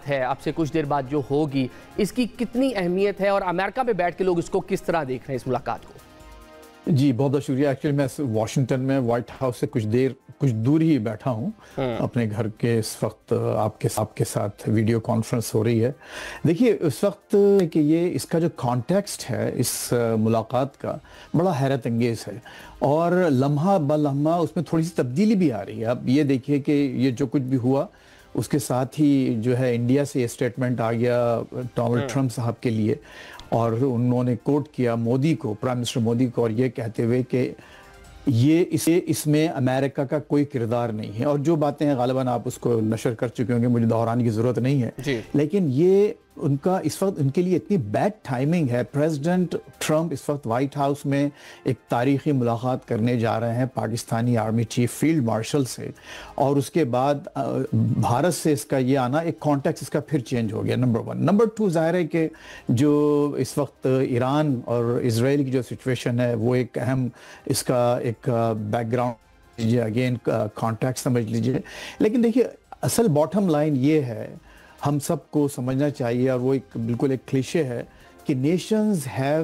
ملاقات ہے اب سے کچھ دیر بعد جو ہوگی، اس کی کتنی اہمیت ہے اور امریکہ میں بیٹھ کے لوگ اس کو کس طرح دیکھ رہے ہیں اس ملاقات کو؟ جی بہت بہت شکریہ. ایکچولی میں واشنگٹن میں وائٹ ہاؤس سے کچھ دور ہی بیٹھا ہوں اپنے گھر کے. اس وقت آپ کے ساتھ ویڈیو کانفرنس ہو رہی ہے. دیکھیے اس وقت کہ اس کا جو کانٹیکسٹ ہے اس ملاقات کا بڑا حیرت انگیز ہے اور لمحہ بلمحہ اس میں تھوڑی سی تبدیلی بھی آ رہی ہے. اب یہ دیکھیے کہ یہ جو کچھ بھی ہوا اس کے ساتھ ہی جو ہے انڈیا سے یہ سٹیٹمنٹ آ گیا ڈونلڈ ٹرمپ صاحب کے لیے، اور انہوں نے کوٹ کیا مودی کو، پرائم منسٹر مودی کو، اور یہ کہتے ہوئے کہ اس میں امریکہ کا کوئی کردار نہیں ہے. اور جو باتیں ہیں غالباً آپ اس کو نشر کر چکے ہوں گے، مجھے دہرانے کی ضرورت نہیں ہے. لیکن یہ ان کا اس وقت ان کے لیے اتنی بیڈ ٹائمنگ ہے. پریزیڈنٹ ٹرمپ اس وقت وائٹ ہاؤس میں ایک تاریخی ملاقات کرنے جا رہے ہیں Pakistani army chief field marshal سے، اور اس کے بعد بھارت سے اس کا یہ آنا، ایک کانٹیکس اس کا پھر چینج ہو گیا. نمبر 1. نمبر 2 ظاہر ہے کہ جو اس وقت ایران اور اسرائیل کی جو سچویشن ہے وہ ایک اہم اس کا ایک بیک گراؤنڈ لیجیے، اگین کانٹیکس سمجھ لیجیے. لیکن دیکھیے اصل باٹم لائن یہ ہے، ہم سب کو سمجھنا چاہیے، اور وہ بالکل ایک کلیشے ہے کہ nations have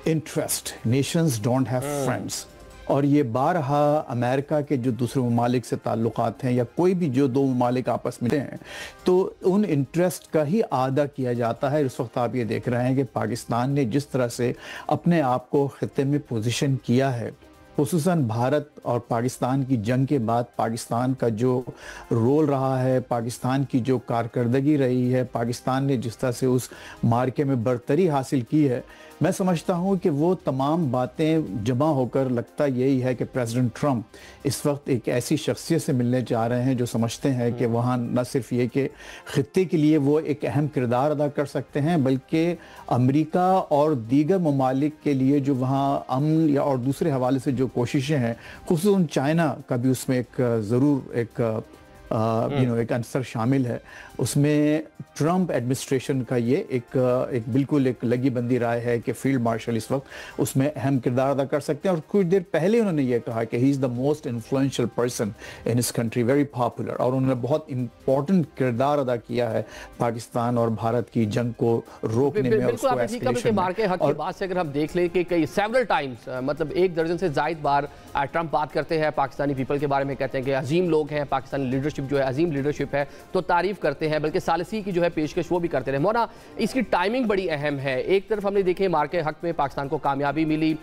interest, nations don't have friends. اور یہ بارہا امریکہ کے جو دوسرے ممالک سے تعلقات ہیں یا کوئی بھی جو دو ممالک آپس میں ہیں تو ان انٹرسٹ کا ہی اعادہ کیا جاتا ہے. اس وقت آپ یہ دیکھ رہے ہیں کہ پاکستان نے جس طرح سے اپنے آپ کو خطے میں پوزیشن کیا ہے، خصوصاً بھارت اور پاکستان کی جنگ کے بعد پاکستان کا جو رول رہا ہے، پاکستان کی جو کارکردگی رہی ہے، پاکستان نے جس طرح سے اس مارکے میں برتری حاصل کی ہے، میں سمجھتا ہوں کہ وہ تمام باتیں جمع ہو کر لگتا یہی ہے کہ پریزیڈنٹ ٹرمپ اس وقت ایک ایسی شخصیت سے ملنے جا رہے ہیں جو سمجھتے ہیں کہ وہاں نہ صرف یہ کہ خطے کے لیے وہ ایک اہم کردار ادا کر سکتے ہیں، بلکہ امریکہ اور دیگر ممالک کے لیے جو وہاں امن یا اور دوسرے حوالے سے جو کوششیں ہیں، خصوصاً چائنا کا بھی اس میں ایک ضرور ایک عنصر شامل ہے. اس میں ٹرمپ ایڈمنسٹریشن کا یہ ایک بالکل ایک لگی بندی رائے ہے کہ فیلڈ مارشل اس وقت اس میں اہم کردار ادا کر سکتے ہیں. اور کچھ دیر پہلے انہوں نے یہ کہا کہ he is the most influential person in his country, very popular, اور انہوں نے بہت امپورٹنٹ کردار ادا کیا ہے پاکستان اور بھارت کی جنگ کو روکنے میں اور اس کو ایسکیلیشن میں. مارکے حق کی بات سے اگر ہم دیکھ لیں کہ کئی سیورل ٹائمز، مطلب 1 درجن سے زائد بار ٹرمپ بات کرتے ہیں پاکستانی پیپل کے بارے میں، کہتے ہیں کہ عظیم لوگ ہیں، پاکستانی لیڈرشپ جو ہے عظیم لیڈرشپ ہے، تو تعریف کرتے ہیں، بلکہ ثالثی کی جو ہے پیشکش وہ بھی کرتے رہے. مولانا اس کی ٹائمنگ بڑی اہم ہے. ایک طرف ہم نے دیکھے مارکے حق میں پاکستان کو کامیابی ملی،